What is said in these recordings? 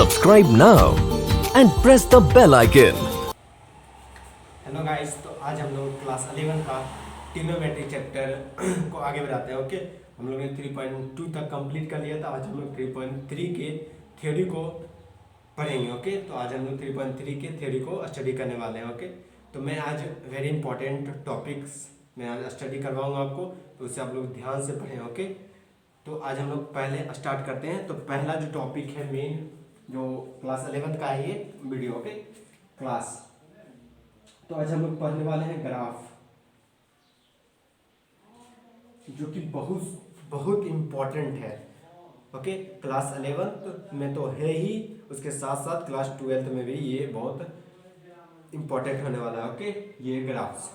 Subscribe now and press the bell icon. Hello guys, तो आज हम लोग क्लास 11 का ट्रिग्नोमेट्री चैप्टर को आगे बढ़ाते हैं। ओके, हम लोग ने 3.2 तक कंप्लीट कर लिया था। आज हम लोग 3.3 के थ्योरी को पढ़ेंगे। ओके, तो आज हम लोग 3.3 के थ्योरी को स्टडी करने वाले हैं। ओके, तो मैं आज वेरी इंपॉर्टेंट टॉपिक्स मैं आज स्टडी करवाऊंगा आपको, तो उससे आप लोग ध्यान से पढ़ें। ओके, तो आज हम लोग पहले स्टार्ट करते हैं। तो पहला जो टॉपिक है मेन, जो क्लास 11 का है ये वीडियो। ओके क्लास, तो आज हम लोग पढ़ने वाले हैं ग्राफ, जो कि बहुत बहुत इम्पोर्टेंट है। ओके, क्लास 11 में तो है ही, उसके साथ साथ क्लास 12 में भी ये बहुत इम्पोर्टेंट होने वाला है। ओके, ये ग्राफ्स,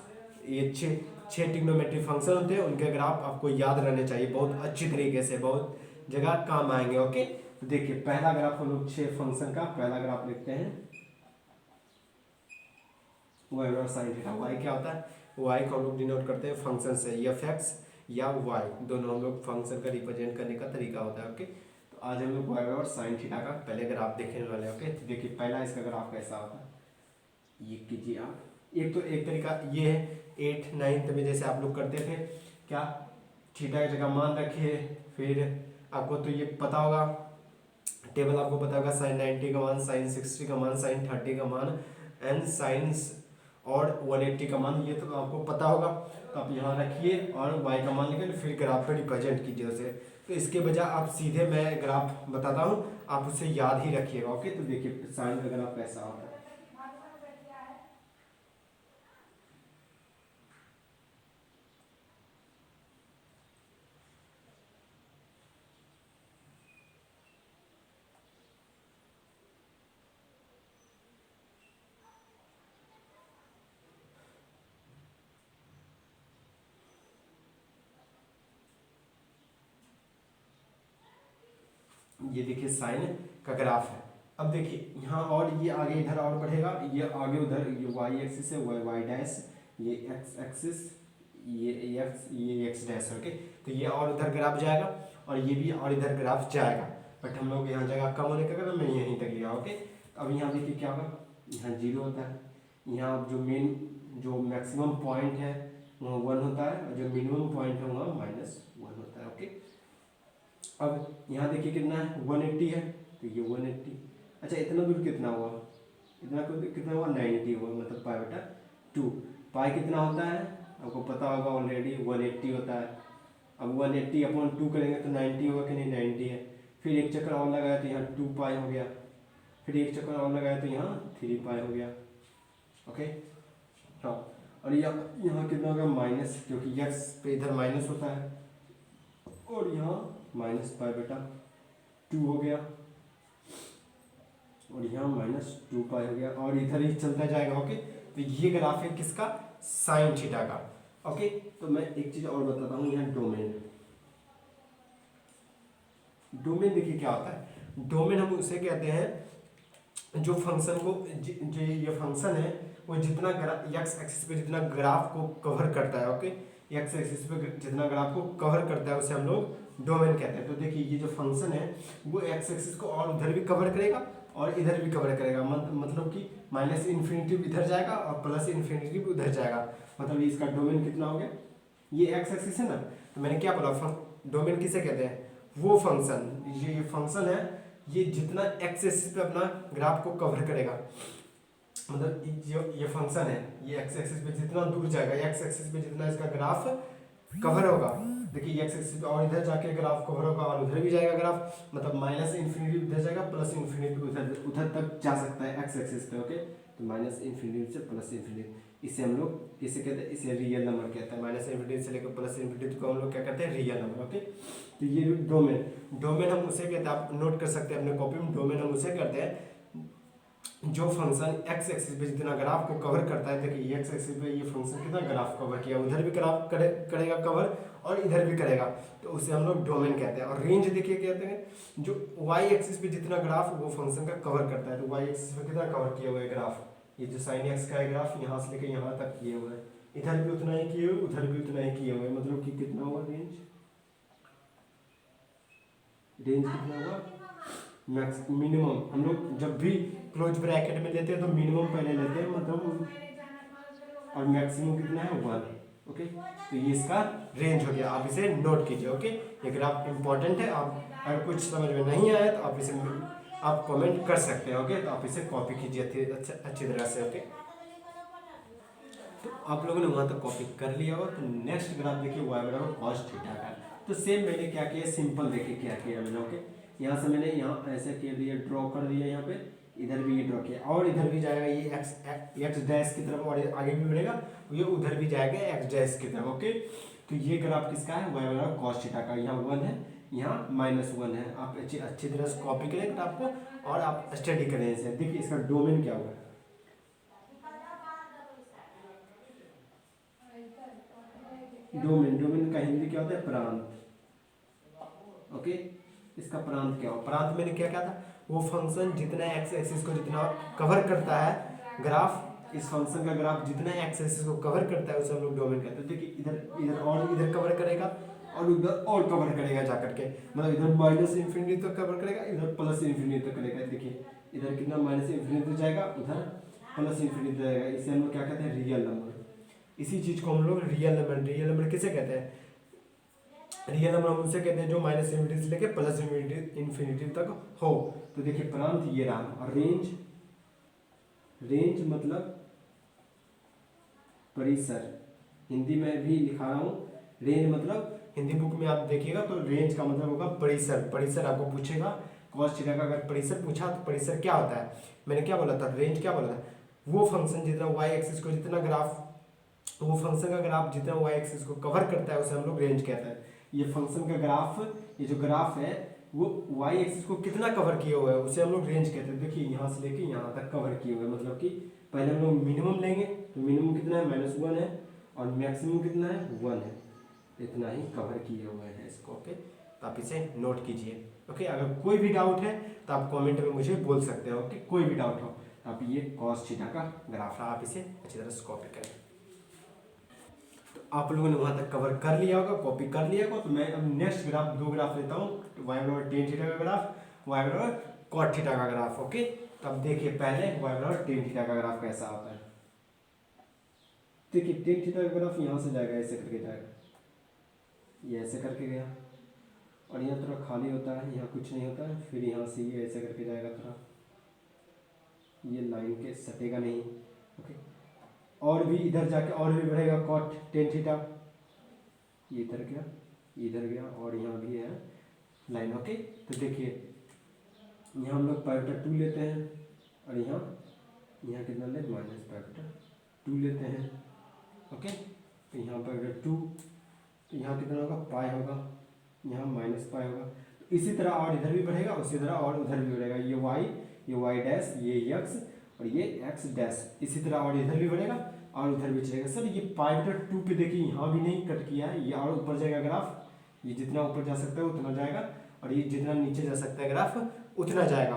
ये छः ट्रिग्नोमेट्री फंक्शन होते हैं, उनके ग्राफ आपको याद रहने चाहिए बहुत अच्छी तरीके से, बहुत जगह काम आएंगे। ओके, तो देखिए पहला ग्राफ हम लोग 6 फंक्शन का पहला ग्राफ लिखते हैं, वाई और साइन थीटा। वाई क्या होता है? वाई को हम लोग डिनोट करते हैं फंक्शन से, एफ एक्स या वाई, दोनों हम लोग फंक्शन का रिप्रेजेंट करने का तरीका होता है। ओके, तो आज हम लोग वाई और साइन थीटा का पहले ग्राफ देखने वाले हैं। ओके, तो देखिए पहला इसका ग्राफ कैसा होता है, ये कीजिए आप। एक तो एक तरीका ये है, 8 9 में जैसे आप लोग करते थे, क्या थीटा की जगह मान रखिए, फिर आपको तो ये पता होगा, टेबल आपको पता होगा, साइन 90 का मान, साइन 60 का मान, साइन 30 का मान एंड साइंस और 180 का मान, ये तो आपको पता होगा। तो आप यहाँ रखिए और y का मान लिखिए, फिर ग्राफ पे रिप्रेजेंट कीजिए उसे। तो इसके बजाय आप सीधे मैं ग्राफ बताता हूँ, आप उसे याद ही रखिएगा। ओके, तो देखिए साइन का ग्राफ कैसा होता है। ये देखिए साइन का ग्राफ है। अब देखिए यहाँ, और ये आगे इधर और बढ़ेगा, ये आगे उधर, ये वाई एक्सिस है, वाई डैश, ये एक्स एक्सिस, ये एक्स डैश। ओके, तो ये और उधर ग्राफ जाएगा और ये भी और इधर ग्राफ जाएगा, बट हम लोग यहाँ जगह कम होने का कारण मैं यहीं तक लिया। ओके, अब यहाँ देखिए क्या होगा, यहाँ 0 होता है, यहाँ जो मेन जो मैक्सिमम पॉइंट है वहाँ 1 होता है, और जो मिनिमम पॉइंट है वहाँ -1 होता है। ओके, अब यहाँ देखिए कितना है, 180 है, तो ये 180। अच्छा, इतना दूर कितना हुआ, इतना कितना हुआ, 90 हुआ, मतलब π/2। पाई कितना होता है आपको पता होगा ऑलरेडी, 180 होता है। अब 180/2 करेंगे तो 90 होगा कि नहीं, 90 है। फिर एक चक्कर और लगाया तो यहाँ 2π हो गया, फिर एक चक्कर और लगाया तो यहाँ 3π हो गया। ओके, हाँ, और यहाँ कितना होगा, माइनस, क्योंकि x पे इधर माइनस होता है, और यहाँ -π/2 हो गया, और यहाँ -2π हो गया, और इधर ही चलता जाएगा। ओके, तो ये ग्राफ है किसका, साइन थीटा का। ओके, तो मैं एक चीज और बताता हूँ, यहाँ डोमेन, डोमेन देखिए क्या होता है। डोमेन हम उसे कहते हैं जो फंक्शन को, जो ये फंक्शन है वो जितना एक्स एक्सिस पे जितना ग्राफ को कवर करता है। ओके, एक्स एक्सिस पे जितना ग्राफ को कवर करता है उसे हम लोग डोमेन कहते हैं। तो देखिए ये जो फंक्शन है वो एक्स एक्सिस को और उधर भी कवर करेगा और इधर भी कवर करेगा, मतलब कि -∞ इधर जाएगा और +∞ भी उधर जाएगा। मतलब इसका डोमेन कितना हो गया, ये एक्स एक्सिस है ना, तो मैंने क्या बोला, डोमेन किसे कहते हैं, वो फंक्शन, ये फंक्शन है, ये जितना एक्स एक्सिस पे अपना ग्राफ को कवर करेगा, मतलब जो ये फंक्शन है ये एक्स एक्सिस पे जितना दूर जाएगा, एक्स एक्सिस पे जितना इसका ग्राफ कवर होगा, देखिए एक्स एक्सिस पे और इधर जाके ग्राफ कवर होगा और उधर भी जाएगा ग्राफ, मतलब -∞ उधर जाएगा, +∞ उधर तक जा सकता है एक्स एक्सिस पे। ओके, तो -∞ से +∞, इसे हम लोग इसे कहते हैं, इसे रियल नंबर कहते हैं। -∞ से लेकर +∞ को हम लोग क्या कहते हैं, रियल नंबर। ओके, तो ये डोमेन, डोमेन हम उसे कहते हैं, आप नोट कर सकते हैं अपने कॉपी में, डोमेन हम उसे कहते हैं जो फंक्शन एक्स एक्सिस पे जितना ग्राफ को कवर करता है। देखिए एक्स एक्सिस पे ये फंक्शन कितना ग्राफ कवर किया, उधर भी ग्राफ करेगा कवर और इधर भी करेगा, तो उसे हम लोग डोमेन कहते हैं। और रेंज देखिए कहते हैं जो वाई एक्सिस पे जितना ग्राफ वो फंक्शन का कवर करता है, तो वाई एक्सिस पे कितना कवर किया हुआ है ग्राफ, ये जो साइन एक्स का है ग्राफ यहाँ से लेकर यहाँ तक किए हुए हैं, इधर भी उतना ही किए हुए, उधर भी उतना ही किए हुए, मतलब कि कितना हुआ रेंज, रेंज कितना हुआ मैक्स मिनिमम हम लोग जब भी क्लोज ब्रैकेट में लेते हैं तो मिनिमम पहले लेते हैं, मतलब और मैक्सिमम कितना है 1। ओके, तो ये इसका रेंज हो गया, आप इसे नोट कीजिए। ओके, ये ग्राफ इंपॉर्टेंट है, आप अगर कुछ समझ में नहीं आया तो आप इसे आप कमेंट कर सकते हैं। ओके, तो आप इसे कॉपी कीजिए अच्छी तरह से। ओके, तो आप लोगों ने वहाँ तक कॉपी कर लिया हो। तो नेक्स्ट ग्राफ देखिए y बराबर cos थीटा का। तो सेम मैंने क्या किया, सिंपल देखिए क्या किया मैंने। ओके, यहाँ से मैंने यहाँ ऐसे कर दिया, ड्रॉ कर दिया, यहाँ पे इधर भी ये ड्रॉ किया, और इधर भी जाएगा ये एक्स डैश की तरफ, और आगे भी बढ़ेगा, ये उधर भी जाएगा एक्स डैश की तरफ। ओके, तो ये ग्राफ किसका है, y बराबर cos थीटा का। यहाँ 1 है, यहाँ -1 है। आप अच्छी तरह से कॉपी करें ग्राफ को और आप स्टडी करें इसे। देखिए इसका डोमेन क्या होगा, डोमेन का हिंदी क्या होता है, प्रांत। ओके, इसका प्रांत क्या हो, प्रांत मैंने क्या कहा था, वो फंक्शन जितना एक्स एक्सिस को जितना कवर करता है ग्राफ, इस फंक्शन का ग्राफ जितना एक्स एक्सिस को कवर करता है उसे हम लोग डोमेन कहते हैं। देखिए इधर इधर और इधर कवर करेगा और उधर और कवर करेगा जा करके, मतलब इधर -∞ तक कवर करेगा, इधर +∞ तक करेगा। देखिए इधर कितना -∞ तक जाएगा, उधर +∞ तक जाएगा। इसे हम लोग क्या कहते हैं, रियल नंबर। इसी चीज को हम लोग रियल नंबर किसे कहते हैं, रियल नंबर हम उसे कहते हैं जो -∞ से लेके +∞ तक हो। तो देखिए प्रांत ये रहा, और रेंज मतलब परिसर, हिंदी में भी लिखा रहा हूँ, रेंज मतलब हिंदी बुक में आप देखिएगा तो रेंज का मतलब होगा परिसर। परिसर आपको पूछेगा cos थीटा का, अगर परिसर पूछा तो परिसर क्या होता है, मैंने क्या बोला था, रेंज क्या बोला था, वो फंक्शन जितना y एक्सिस को जितना ग्राफ, वो फंक्शन का ग्राफ जितना y एक्सिस को कवर करता है उसे हम लोग रेंज कहते हैं। ये फंक्शन का ग्राफ, ये जो ग्राफ है वो y एक्सिस को कितना कवर किए हुआ है उसे हम लोग रेंज कहते हैं। देखिए यहाँ से लेके यहाँ तक कवर किए हुए हैं, मतलब कि पहले हम लोग मिनिमम लेंगे तो मिनिमम कितना है, -1 है, और मैक्सिमम कितना है, 1 है। इतना ही कवर किए हुए हैं इसको। ओके, तो आप इसे नोट कीजिए। ओके, अगर कोई भी डाउट है तो आप कमेंट में मुझे बोल सकते हो। ओके, कोई भी डाउट हो तो आप ये cos थीटा का ग्राफ है, आप इसे अच्छी तरह से कॉपी करें। तो आप लोगों ने वहाँ तक कवर कर लिया होगा, कॉपी कर लिया होगा। तो मैं अब नेक्स्ट ग्राफ, दो ग्राफ लेता हूँ, y बराबर tan थीटा का ग्राफ, y बराबर cot थीटा का ग्राफ। ओके, तो अब देखिए पहले y बराबर tan थीटा का ग्राफ कैसा होता है। देखिए tan थीटा का ग्राफ यहाँ से जाएगा, ऐसे करके जाएगा, ये ऐसे करके गया, और यहाँ थोड़ा खाली होता है, यहाँ कुछ नहीं होता है, फिर यहाँ से ये ऐसे करके जाएगा, थोड़ा ये लाइन के सटेगा नहीं। ओके, और भी इधर जाके और भी बढ़ेगा cot tan थीटा, ये इधर गया, इधर गया, और यहाँ भी है लाइन। ओके, तो देखिए यहाँ हम लोग π/2 लेते हैं, और यहाँ कितना ले, -π/2 लेते हैं। ओके, तो यहाँ π/2, तो यहाँ कितना होगा, पाई होगा, यहाँ -π होगा। तो इसी तरह और इधर भी बढ़ेगा, उसी तरह और उधर भी बढ़ेगा, ये y डैश, ये x, और ये x डैश, इसी तरह और इधर भी बढ़ेगा और उधर भी चलेगा। सर ये π/2 पे देखिए यहाँ भी नहीं कट किया है, ये और ऊपर जाएगा ग्राफ, ये जितना ऊपर जा सकता है उतना जाएगा, और ये जितना नीचे जा सकता है ग्राफ उतना जाएगा।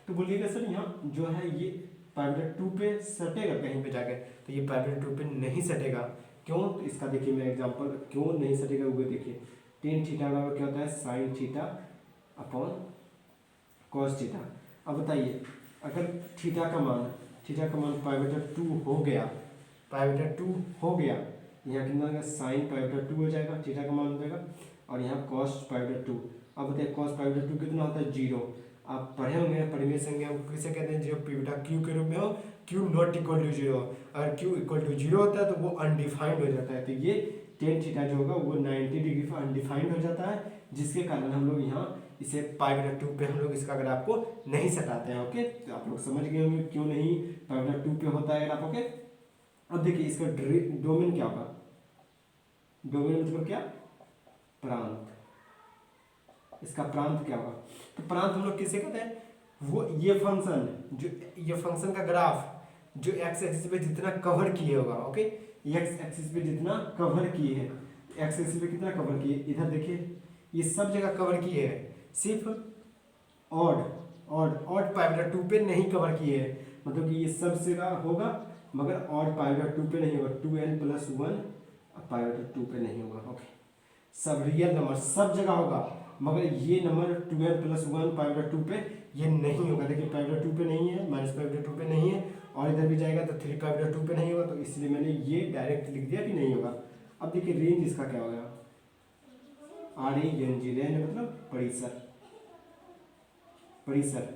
तो बोलिएगा सर यहाँ जो है ये π/2 पे सटेगा कहीं पे जाकर, तो ये π/2 पे नहीं सटेगा। क्यों, तो इसका देखिए मैं एग्जांपल, क्यों नहीं सटेगा वो देखिए। tan थीटा बराबर क्या होता है, sin theta upon cos theta. अब बताइए अगर थीटा का मान π/2 हो गया, π/2 हो गया, यहाँ कितना होगा, sin π/2 हो जाएगा, थीटा का मान हो जाएगा, और यहाँ cos π/2। अब बताइए cos π/2 कितना होता है, 0। आप पढ़े होंगे, परिमेय संज्ञा किसे कहते हैं, जो p बटा q के रूप में हो, q नॉट इक्वल टू 0, अगर q इक्वल टू 0 होता है तो वो अनडिफाइंड हो जाता है। तो ये tan थीटा जो होगा वो 90 डिग्री पर अनडिफाइंड हो जाता है, जिसके कारण हम लोग यहाँ इसे π/2 पे हम लोग इसका ग्राफ को नहीं सटाते हैं। ओके, तो आप लोग समझ गए होंगे क्यों नहीं π/2 पे होता है ग्राफ। ओके, अब देखिए इसका डोमेन क्या होगा, डोमेन मतलब क्या, प्रांत। इसका प्रांत क्या होगा, तो प्रांत हम लोग किसे कहते हैं, वो ये फंक्शन, जो ये फंक्शन का ग्राफ जो एक्स एक्सिस पे जितना कवर किए होगा। ओके, एक्स एक्सिस पे जितना कवर किए हैं, एक्स एक्सिस पे कितना कवर किए, इधर देखिए ये सब जगह कवर किए हैं, सिर्फ ऑड π/2 पे नहीं कवर किए हैं, मतलब कि ये सब जगह होगा मगर ऑड π/2 पे नहीं होगा, 2n+1 π/2 पे नहीं होगा। ओके, सब रियल नंबर सब जगह होगा, मगर ये नंबर 2n+1 π/2 पे ये नहीं होगा। देखिए π/2 पे नहीं है, -π/2 पे नहीं है, और इधर भी जाएगा तो 3π/2 पे नहीं होगा, तो इसलिए मैंने ये डायरेक्ट लिख दिया कि नहीं होगा। अब देखिए रेंज इसका क्या होगा, RENG, रेंज मतलब परिसर, परिसर।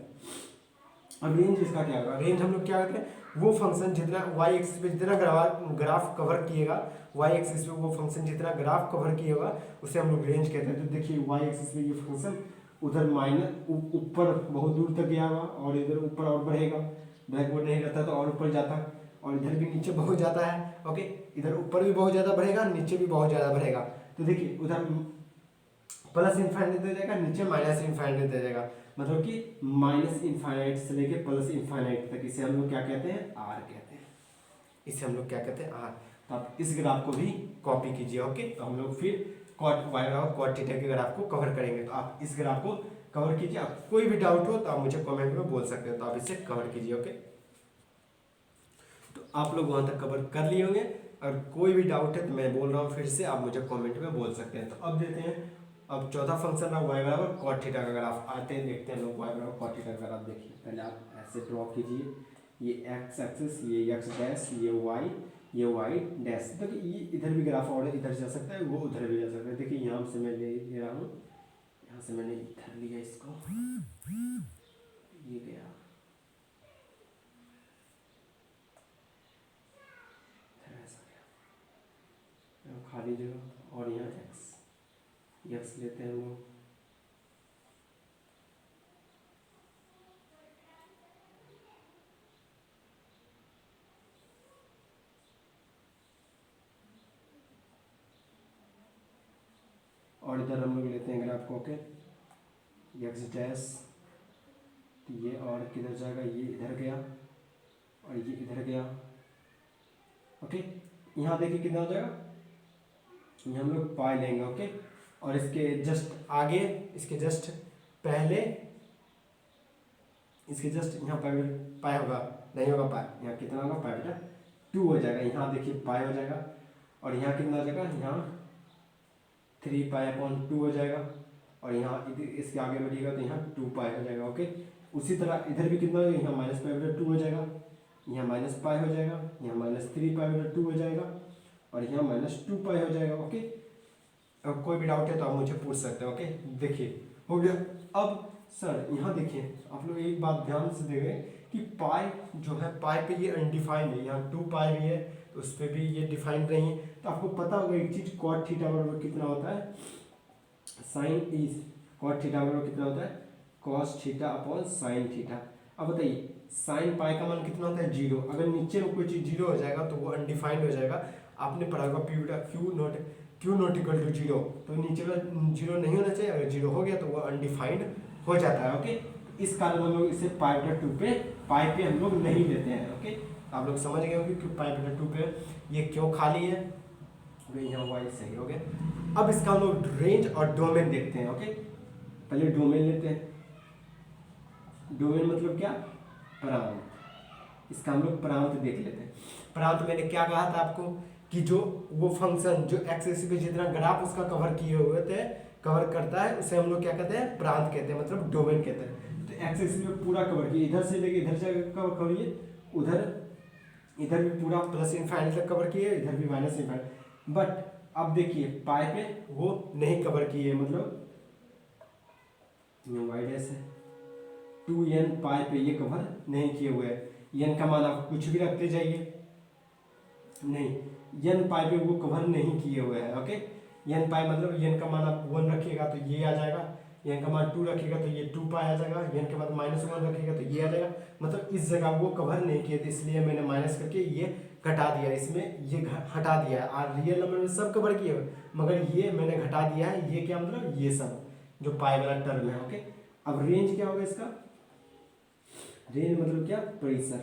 अब रेंज इसका क्या होगा, रेंज हम लोग क्या करते हैं, वो फंक्शन जितना y एक्सिस पे जितना ग्राफ कवर किएगा, y एक्सिस पे वो फंक्शन जितना ग्राफ कवर किया होगा उसे हम लोग रेंज कहते हैं। तो देखिए y एक्सिस पे ये फंक्शन उधर माइनस ऊपर बहुत दूर तक गया हुआ, और इधर ऊपर और बढ़ेगा, ब्लैक बोर्ड नहीं रहता तो और ऊपर जाता, और इधर भी नीचे बहुत ज़्यादा है। ओके, इधर ऊपर भी बहुत ज़्यादा बढ़ेगा, नीचे भी बहुत ज़्यादा बढ़ेगा। तो देखिए उधर प्लस इनफाइनाइट दे जाएगा, नीचे माइनस इनफाइनाइट दे जाएगा, मतलब कि माइनस इनफाइनाइट से लेके प्लस इनफाइनाइट तक। इसे हम लोग क्या कहते हैं, आर कहते हैं। इसे हम लोग क्या कहते हैं, आर। तो आप इस ग्राफ को भी कॉपी कीजिए। ओके, तो हम लोग फिर कॉट वाई और कॉट थीटा के ग्राफ को कवर करेंगे। तो आप इस ग्राफ को कवर कीजिए। आप कोई भी डाउट हो तो आप मुझे कमेंट में बोल सकते हो, तो आप इसे कवर कीजिए। ओके, तो आप लोग वहाँ तक कवर कर लिए होंगे। अगर कोई भी डाउट है तो मैं बोल रहा हूँ फिर से, आप मुझे कमेंट में बोल सकते हैं। तो अब देते हैं, अब चौथा फंक्शन रहा y बराबर कॉट थीटा का ग्राफ। आते हैं देखते हैं लोग y बराबर कॉट थीटा का ग्राफ। देखिए पहले आप ऐसे ड्रॉ कीजिए, ये x एक्सिस, ये x डैश, ये y डैश। देखिए ये इधर भी ग्राफ और इधर जा सकता है, वो उधर भी जा सकता है। देखिए यहाँ से मैं ले रहा हूँ, यहाँ से मैंने इधर लिया इसको, ये गया खाली जगह, और यहाँ x लेते हैं हम लोग। और इधर हम लोग लेते हैं ग्राफ को। ओके, x डैश, तो ये और किधर जाएगा, ये इधर गया और ये इधर गया। ओके, यहाँ देखिए कितना हो जाएगा, ये हम लोग पाई लेंगे। ओके, और इसके जस्ट आगे, इसके जस्ट पहले, इसके जस्ट यहाँ पाई होगा, नहीं होगा पाई, यहाँ कितना होगा, π/2 हो जाएगा। यहाँ देखिए पाई हो जाएगा, और यहाँ कितना हो जाएगा, यहाँ 3π/2 हो जाएगा, और यहाँ इसके आगे बढ़िएगा तो यहाँ 2π हो जाएगा। ओके, उसी तरह इधर भी कितना हो जाएगा, यहाँ -π/2 हो जाएगा, यहाँ -π हो जाएगा, यहाँ -3π/2 हो जाएगा, और यहाँ -2π हो जाएगा। ओके, अब कोई भी डाउट है तो आप मुझे पूछ सकते हैं। ओके, देखिए हो गया। अब सर यहाँ देखिए, आप लोग एक बात ध्यान से देखें कि पाई जो है, पाई पे ये अनडिफाइंड है, यहाँ 2π भी है तो उस पर भी ये डिफाइंड नहीं है। तो आपको पता होगा एक चीज़, कॉट थीटा बराबर कितना होता है, साइन ई, कॉट थीटा बराबर कितना होता है, cos theta upon sine theta. अब बताइए साइन पाई का मान कितना होता है, 0। अगर नीचे में कोई चीज़ 0 हो जाएगा तो वो अनडिफाइंड हो जाएगा। आपने पढ़ा होगा पी बेटा क्यू नॉट इक्वल टू 0, तो नीचे का 0 नहीं होना चाहिए। अगर 0 हो गया तो वो अनडिफाइंड हो जाता है। ओके, इस कारण हम लोग इसे π/2 पे, पाई पे हम लोग नहीं लेते हैं। ओके, आप लोग समझ गए होंगे कि π/2 पे ये क्यों खाली है, यहाँ y सही हो गया। अब इसका हम लोग रेंज और डोमेन देखते हैं। ओके, पहले डोमेन लेते हैं। डोमेन मतलब क्या, प्रांत। इसका हम लोग प्रांत देख लेते हैं। प्रांत मैंने क्या कहा था आपको कि जो वो फंक्शन जो x एक्सिस पे जितना ग्राफ उसका कवर किए हुए थे, कवर करता है, उसे हम लोग क्या कहते हैं, प्रांत कहते हैं, मतलब डोमेन कहते हैं। तो x एक्सिस पे पूरा कवर किए, इधर से लेके इधर से कवर किए, इधर भी पूरा प्लस इनफाइनाइट तक कवर किए, इधर भी माइनस इनफाइनाइट। बट अब देखिए पाई पे वो नहीं कवर किए, मतलब y डैश है 2n पाई पे ये कवर नहीं किए हुए हैं। n का मान आप कुछ भी रखते जाइए, नहीं, n पाई पे वो कवर नहीं किए हुए हैं। ओके, n पाई मतलब n का मान आप 1 रखिएगा तो ये आ जाएगा, n का मान 2 रखिएगा तो ये 2π आ जाएगा, n के बाद -1 रखिएगा तो ये आ जाएगा। मतलब इस जगह वो कवर नहीं किए थे, इसलिए मैंने माइनस करके ये घटा दिया, इसमें ये हटा दिया है। और रियल नंबर में सब कवर किए हुए, मगर ये मैंने घटा दिया है। ये क्या मतलब, ये सब जो पाई वाला टर्म है। ओके, अब रेंज क्या होगा इसका, रेंज मतलब क्या, परिसर।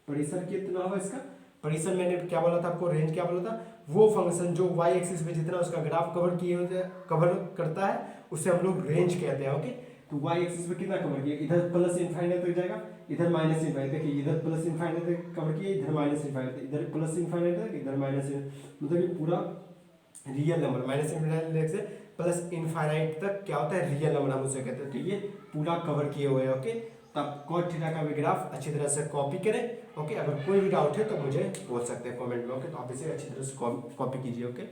परिसर कितना होगा इसका, परिसर मैंने क्या बोला था आपको, रेंज क्या बोला था, वो फंक्शन जो y एक्सिस पे जितना उसका ग्राफ कवर किए होते हैं, कवर करता है, उसे हम लोग रेंज कहते हैं। ओके, तो y एक्सिस पे कितना कवर किया, इधर प्लस इनफाइनाइट तक जाएगा, इधर माइनस इनफाइनाइट। देखिए इधर प्लस इनफाइनाइट तक कवर किया, इधर माइनस इनफाइनाइट, इधर प्लस इनफाइनाइट तक, इधर माइनस, मतलब ये पूरा रियल नंबर माइनस इनफाइनाइट से प्लस इनफाइनाइट तक क्या होता है, रियल नंबर हम उसे कहते हैं। तो ये पूरा कवर किए हुए हैं। ओके, तो आप कॉट थीटा का भी ग्राफ अच्छी तरह से कॉपी करें। ओके, अगर कोई भी डाउट है तो मुझे बोल सकते हैं कमेंट में। ओके, तो आप इसे अच्छी तरह से कॉपी कीजिए। ओके,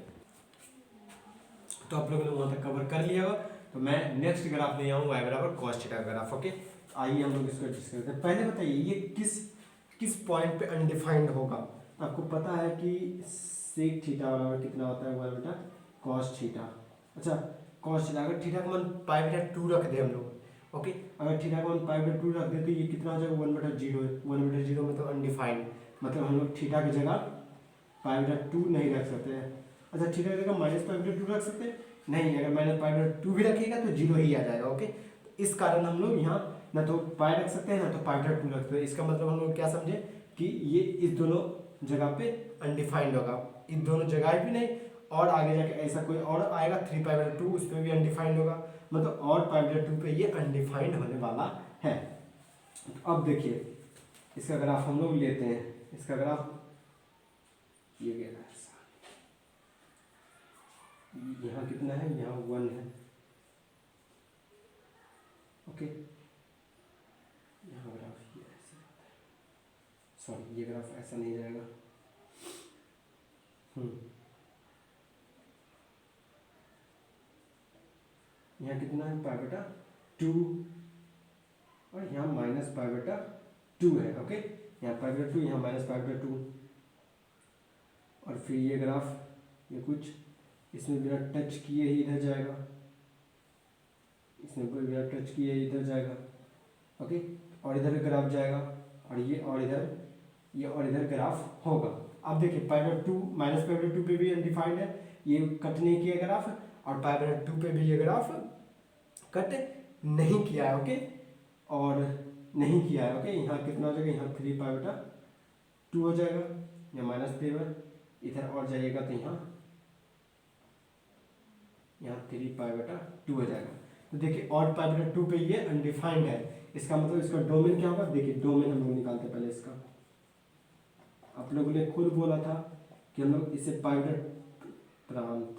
तो आप लोगों ने वहाँ तक कवर कर लिया होगा। तो मैं नेक्स्ट ग्राफ ले आऊँ y बराबर कॉस थीटा का ग्राफ। ओके, तो आइए हम लोग इसको डिस्कस करते हैं। पहले बताइए ये किस पॉइंट पे अनडिफाइंड होगा। तो आपको पता है कि सेक थीटा बराबर कितना होता है, 1 बटा कॉस थीटा। अच्छा, कॉस थीटा, अगर थीटा का मान पाई बटा 2 रख दे हम लोग। ओके, अगर थीटा का मान पाई बटा 2 रख दे तो ये कितना हो जाएगा, 1 बटा 0 है। 1 बटा 0 मतलब अनडिफाइंड, मतलब हम लोग थीटा की जगह पाई बटा 2 नहीं रख सकते हैं। अच्छा, थीटा की जगह माइनस पाई बटा 2 रख सकते हैं नहीं, अगर माइनस पाई बटा 2 भी रखिएगा तो 0 ही आ जाएगा। ओके, तो इस कारण हम लोग यहाँ ना तो पाई रख सकते हैं ना तो पाई बटा 2 रख सकते हैं। इसका मतलब हम लोग क्या समझे कि ये इस दोनों जगह पे अनडिफाइंड होगा, इस दोनों जगह भी नहीं, और आगे जाके ऐसा कोई और आएगा 3 पाई बटा 2, उस पर भी अनडिफाइंड होगा, मतलब और पाई बटा 2 पे ये अनडिफाइंड होने वाला है। तो अब देखिए इसका ग्राफ हम लोग लेते हैं। इसका ग्राफ ये गया है, यहाँ कितना है, यहाँ 1 है। ओके, यहाँ ग्राफ ये ऐसे आता है, सॉरी ये ग्राफ ऐसा नहीं जाएगा। यहाँ कितना है, पाई बटा 2, और यहाँ माइनस पाई बटा 2 है। ओके, यहाँ पाई बटा 2, यहाँ माइनस पाई बटा 2, और फिर ये ग्राफ ये कुछ इसमें बिना टच किए ही इधर जाएगा, इसमें कोई बिना टच किए इधर जाएगा। ओके, और इधर ग्राफ जाएगा, और इधर ग्राफ होगा। अब देखिए पाई बटा 2 माइनस पाई बटा 2 पे भी अनडिफाइंड है, ये कट नहीं किया ग्राफ, और पाई बटा 2 पे भी ये ग्राफ कट नहीं किया है। ओके, और नहीं किया है। ओके, यहाँ कितना हो जाएगा, यहाँ 3 पाई बटा 2 हो जाएगा, या माइनस 3, इधर और जाइएगा तो यहाँ 3 पाई बटा 2 हो जाएगा। तो देखिए और पाई बटा 2 पे ये अनडिफाइंड है, इसका मतलब इसका डोमेन क्या होगा। देखिए डोमेन हम लोग निकालते पहले इसका, आप लोगों ने खुद बोला था कि हम लोग इसे पाई बटा प्रांत,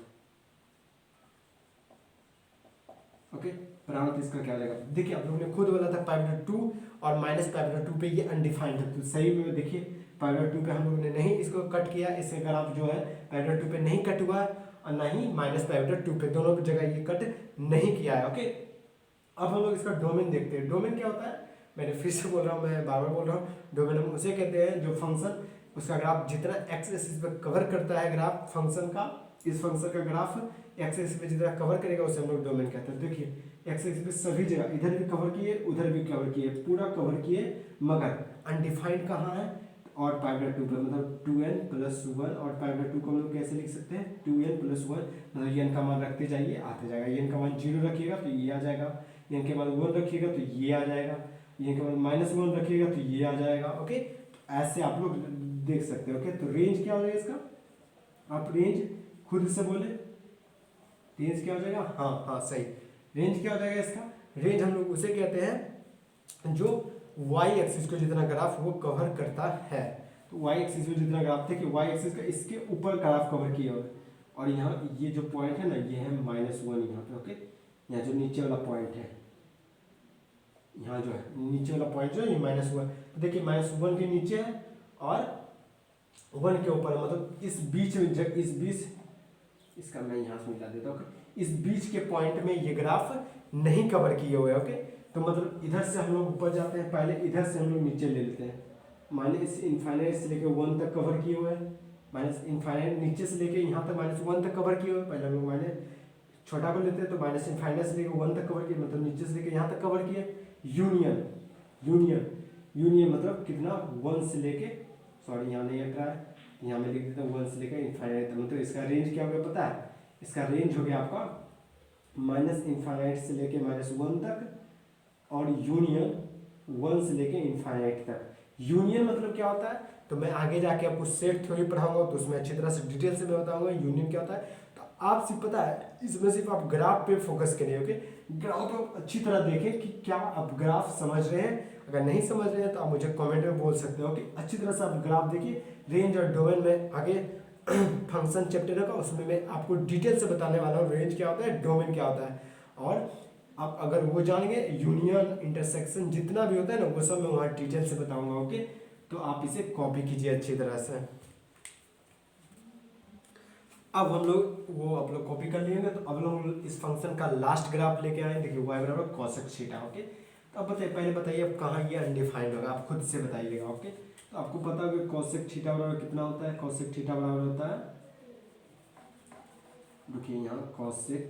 ओके, प्रांत इसका क्या हो जाएगा। देखिए आप लोगों ने खुद बोला था पाई बटा 2 और माइनस पाई बटा 2 पे ये अनडिफाइंड है, तो सही में देखिए पाई बटा 2 पे हम लोगों ने नहीं इसको कट किया, इससे ग्राफ जो है पाई बटा 2 पे नहीं कट हुआ है, और ना ही माइनस पाई बटा 2 पे, दोनों जगह ये कट नहीं किया है। ओके, अब हम लोग इसका डोमेन देखते हैं। डोमेन क्या होता है, मैंने फिर से बोल रहा हूँ, मैं बार बार बोल रहा हूँ, डोमेन हम उसे कहते हैं जो फंक्शन उसका ग्राफ जितना एक्स एक्सिस पे कवर करता है, ग्राफ फंक्शन का, इस फंक्शन का ग्राफ एक्स एक्सिस पे जितना कवर करेगा उसे हम लोग डोमेन कहते हैं। देखिए एक्स एक्सिस पे सभी जगह इधर भी कवर किए, उधर भी कवर किए, पूरा कवर किए, मगर अनडिफाइंड कहाँ है, और पाई बटा 2 पे, मतलब 2n प्लस 1, और पाई बटा 2 को हम लोग कैसे लिख सकते हैं, 2n प्लस 1, मतलब n का मान रखते जाइए आते जाएगा, n का मान 0 रखिएगा तो ये आ जाएगा, n के मान 1 रखिएगा तो ये आ जाएगा, n के मान माइनस 1 रखिएगा तो ये आ जाएगा। ओके, ऐसे आप लोग देख सकते हो। ओके, तो रेंज क्या हो जाएगा इसका, आप रेंज खुद से बोले, रेंज क्या हो जाएगा, हाँ सही, रेंज क्या हो जाएगा इसका, रेंज हम लोग उसे कहते हैं जो y एक्सिस को जितना ग्राफ वो कवर करता है। तो y एक्सिस में जितना ग्राफ थे कि y एक्सिस का इसके ऊपर ग्राफ कवर किया हुआ है, और यहाँ ये जो पॉइंट है ना, ये है -1 यहाँ पे। ओके, यहाँ जो नीचे वाला पॉइंट है, यहाँ जो है नीचे वाला पॉइंट जो है ये -1, तो देखिए -1 के नीचे है और 1 के ऊपर, मतलब इस बीच में, जब इस बीच, इसका मैं यहाँ से मिला देता हूँ, इस बीच के पॉइंट में ये ग्राफ नहीं कवर किए हुए। ओके, तो मतलब इधर से हम लोग ऊपर जाते हैं, पहले इधर से हम लोग नीचे ले लेते हैं, माइनस इनफाइनाइट से लेकर 1 तक कवर किए हुए हैं, माइनस इनफाइनाइट नीचे से लेके यहाँ तक -1 तक कवर किए हुए हैं। पहले हम लोग माइनस छोटा को लेते हैं, तो माइनस इनफाइनाइट से लेकर 1 तक कवर किए, मतलब नीचे से लेकर यहाँ तक कवर किए। यूनियन यूनियन यूनियन मतलब कितना, 1 से लेके, सॉरी यहाँ नहीं हट रहा है, यहाँ में लिख देता हूँ 1 से लेकर इनफाइनाइट तक, मतलब इसका रेंज क्या हो गया पता है, इसका रेंज हो गया आपका माइनस इनफाइनाइट से लेके -1 तक, और यूनियन 1 से लेके इनफाइनाइट तक। यूनियन मतलब क्या होता है, तो मैं आगे जाके आपको सेट थ्योरी पढ़ाऊंगा तो उसमें अच्छी तरह से डिटेल से मैं बताऊंगा यूनियन क्या होता है। तो आप सिर्फ पता है, इसमें सिर्फ आप ग्राफ पे फोकस करिए। ओके, ग्राफ को अच्छी तरह देखें कि क्या आप ग्राफ समझ रहे हैं, अगर नहीं समझ रहे हैं तो आप मुझे कमेंट में बोल सकते हो कि अच्छी तरह से आप ग्राफ देखिए। रेंज और डोमेन में आगे फंक्शन चैप्टर होगा उसमें मैं आपको डिटेल से बताने वाला हूँ रेंज क्या होता है, डोमेन क्या होता है, और आप अगर वो जानेंगे यूनियन इंटरसेक्शन जितना भी होता है ना वो सब मैं वहाँ डिटेल से बताऊंगा। ओके, तो आप इसे कॉपी कीजिए अच्छी तरह से। अब हम लोग वो आप लोग कॉपी कर लेंगे, तो अब लोग इस फंक्शन का लास्ट ग्राफ लेके आए। देखिए y बराबर cosec थीटा। ओके, तो अब बताइए, पहले बताइए अब कहाँ ये अनडिफाइंड होगा, आप खुद से बताइएगा। ओके, तो आपको पता होगा cosec थीटा बराबर कितना होता है, cosec थीटा बराबर होता है, देखिए यहाँ cosec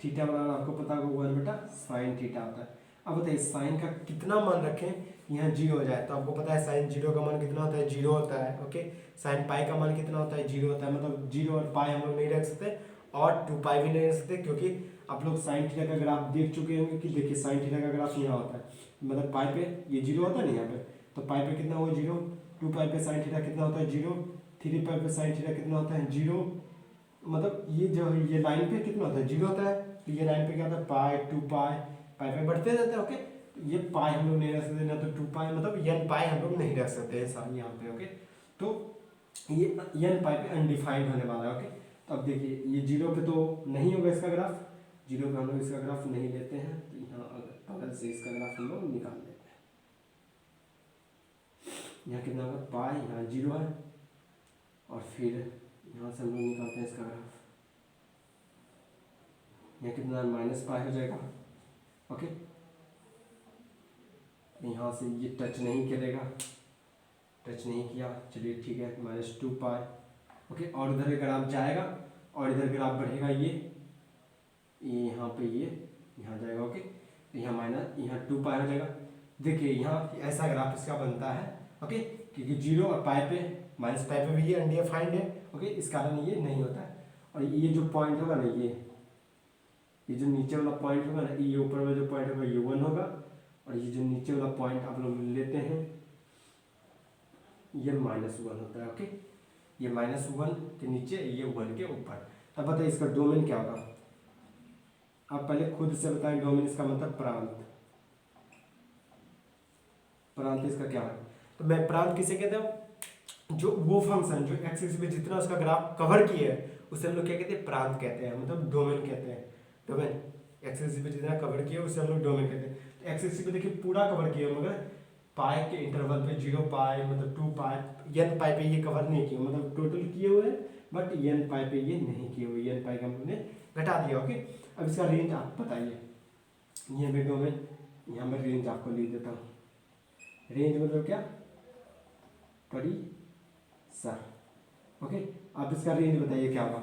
थीटा बराबर आपको पता होगा 1/sin थीटा होता है। अब बताइए साइन का कितना मान रखें यहाँ 0 हो जाए, तो आपको पता है साइन 0 का मान कितना होता है, 0 होता है। ओके, साइन पाई का मान कितना होता है, 0 होता है, मतलब 0 और पाई हम लोग नहीं रख सकते और 2 पाई भी नहीं रख सकते, क्योंकि आप लोग साइन थीटा का ग्राफ देख चुके होंगे कि देखिए साइन थीटा का ग्राफ यहाँ होता है, मतलब पाई पे ये 0 होता है ना यहाँ पे, तो पाई पे कितना हुआ 0, 2 पाई पे साइन थीटा कितना होता है 0, 3 पाई पे साइन थीटा कितना होता है 0, मतलब ये जो ये लाइन पे कितना होता है 0 होता है, तो ये लाइन पे क्या होता है पाई 2 पाई, पाई पे बढ़ते रहते हैं। ओके, ये पाई हम लोग नहीं रख सकते, ना तो 2 पाई, मतलब n पाई हम लोग नहीं रख सकते हैं साथ यहाँ पे। ओके, तो ये n पाई पे अनडिफाइंड होने वाला है। ओके, तो अब देखिए ये 0 पे तो नहीं होगा इसका ग्राफ, 0 पे हम लोग इसका ग्राफ नहीं लेते हैं, तो यहाँ बगल से इसका ग्राफ हम लोग निकाल लेते हैं। यहाँ कितना होगा पाई, यहाँ 0 है, और फिर यहाँ से हम लोग निकालते हैं इसका ग्राफ, यहाँ कितना माइनस पाई हो जाएगा। ओके, यहाँ से ये टच नहीं करेगा, टच नहीं किया, चलिए ठीक है, -2 पाई। ओके, और इधर ग्राफ जाएगा और इधर ग्राफ बढ़ेगा, ये यहाँ पे ये यहाँ जाएगा। ओके, तो यहाँ माइनस यहाँ 2 पाई हो जाएगा। देखिए यहाँ ऐसा ग्राफ इसका बनता है। ओके, क्योंकि 0 और पाई पे माइनस पाई पे भी ये अनडिफाइंड है। ओके, इस कारण ये नहीं होता है। और ये जो पॉइंट होगा ना, ये जो नीचे वाला पॉइंट होगा ना, ये ऊपर वाला जो पॉइंट होगा ये 1 होगा, और ये जो नीचे वाला पॉइंट आप लोग लेते हैं ये -1 होता है। ओके, ये -1 के नीचे, ये 1 के ऊपर। तब बताइए इसका डोमेन क्या होगा, आप पहले खुद से बताएं। डोमेन इसका मतलब प्रांत, प्रांत इसका क्या है, तो मैं प्रांत किसे कहते हैं, जो वो फंक्शन जो एक्स एक्सिस पे जितना उसका ग्राफ कवर किया है उसे हम लोग क्या कहते हैं, प्रांत कहते हैं, मतलब डोमेन कहते हैं। डोमेन एक्स एक्सिस पे जितना कवर किया उसे हम लोग डोमेन कहते हैं। तो एक्स एक्सिस पे देखिए पूरा कवर किया, मगर पाई के इंटरवल पे 0 पाई, मतलब 2 पाई, n पाई पे ये कवर नहीं किया, मतलब टोटल किए हुए हैं, बट n पाई पे ये नहीं किए हुए, n पाई का हमने घटा दिया। ओके, अब इसका रेंज आप बताइए, ये भी डोमेन, यहाँ मैं रेंज आपको लिख देता हूँ। रेंज मतलब क्या, परिसर। ओके, आप इसका रेंज बताइए क्या होगा।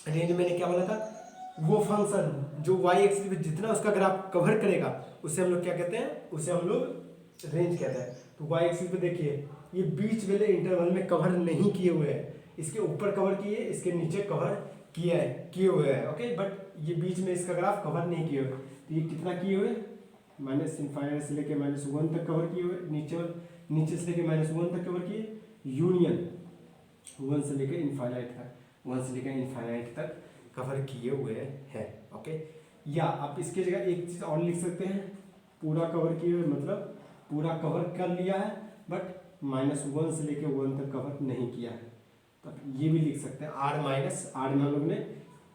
रेंज मैंने क्या बोला था, वो फंक्शन जो y एक्सिस पे जितना उसका ग्राफ कवर करेगा उसे हम लोग क्या कहते हैं, उसे हम लोग रेंज कहते हैं। तो y एक्सिस पे देखिए ये बीच वाले इंटरवल में कवर नहीं किए हुए हैं, इसके ऊपर कवर किए, इसके नीचे कवर किए हुए हैं। ओके, बट ये बीच में इसका ग्राफ कवर नहीं किए हुए, तो ये कितना किए हुए, -∞ से लेके -1 तक कवर किए हुए, नीचे से लेके -1 तक कवर किए, यूनियन 1 से लेके इनफाइनाइट तक, 1 से लेकर इनफाइनाइट तक कवर किए हुए हैं। ओके, या आप इसके जगह एक चीज़ और लिख सकते हैं, पूरा कवर किए हुए, मतलब पूरा कवर कर लिया है बट -1 से लेकर 1 तक कवर नहीं किया है, तो ये भी लिख सकते हैं। r में हम लोग ने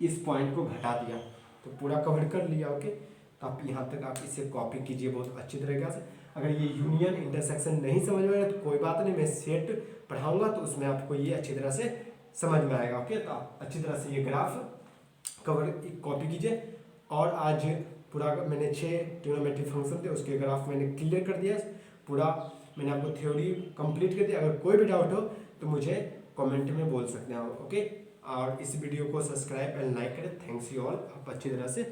इस पॉइंट को घटा दिया तो पूरा कवर कर लिया। ओके, तो आप यहाँ तक आप इसे कॉपी कीजिए बहुत अच्छी तरीके से। अगर ये यूनियन इंटरसेक्शन नहीं समझ में आए तो कोई बात नहीं, मैं सेट पढ़ाऊंगा तो उसमें आपको ये अच्छी तरह से समझ में आएगा। ओके, तो आप अच्छी तरह से ये ग्राफ कवर कॉपी कीजिए। और आज पूरा मैंने 6 ट्रिग्नोमेट्रिक फंक्शन थे उसके ग्राफ मैंने क्लियर कर दिया, पूरा मैंने आपको थ्योरी कंप्लीट कर दिया। अगर कोई भी डाउट हो तो मुझे कमेंट में बोल सकते हैं। ओके, और इस वीडियो को सब्सक्राइब एंड लाइक करें। थैंक्स यू ऑल, आप अच्छी तरह से